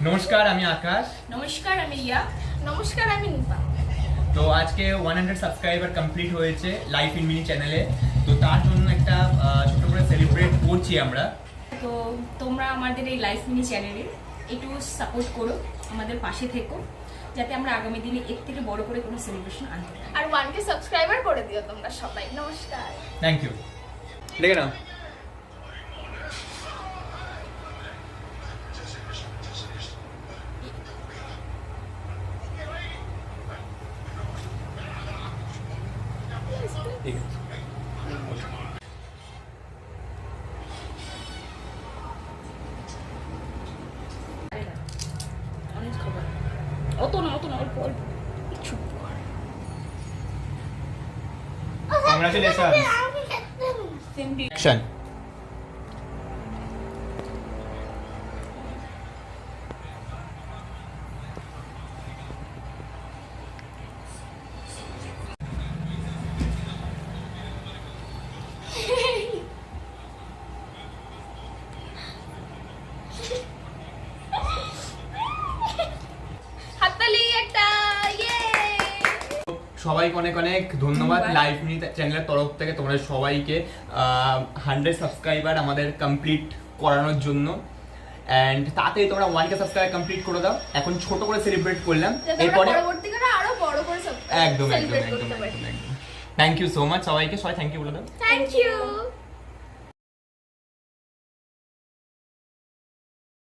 নমস্কার, আমি আকাশ। নমস্কার, আমি রিয়া। নমস্কার, আমি নিপা। তো আজকে 100 সাবস্ক্রাইবার কমপ্লিট হয়েছে লাইফ ইন মিনি চ্যানেলে। তো তার জন্য একটা ছোট করে সেলিব্রেট করছি আমরা। তো তোমরা আমাদের এই লাইফ মিনি চ্যানেলে একটু সাপোর্ট করো, আমাদের পাশে থেকো, যাতে আমরা আগামী দিনে এর থেকে বড় করে কোনো সেলিব্রেশন আনতে পারি। আর 1K সাবস্ক্রাইবার করে দিও তোমরা সবাই। নমস্কার। Thank you. দেখে নাও। ঠিক আছে। অনেক খবর, অত না অল্প অল্প কিছু। Congratulations. Action. হাততালি একটা, ইয়ে। সবাইকে অনেক অনেক ধন্যবাদ লাইভ মিনি চ্যানেলের তরফ থেকে তোমাদের সবাইকে 100 সাবস্ক্রাইবার আমাদের কমপ্লিট করানোর জন্য। এন্ড তাতেই তোমরা 1K সাবস্ক্রাইবার কমপ্লিট করে দাও। এখন ছোট করে সেলিব্রেট করলাম, এরপরে পরবর্তীকালে আরো বড় করে একদম একদম সেলিব্রেট একদম করতে পারি। থ্যাংক ইউ সো মাচ সবাইকে। সবাই থ্যাংক ইউ বলে দাও। Thank you.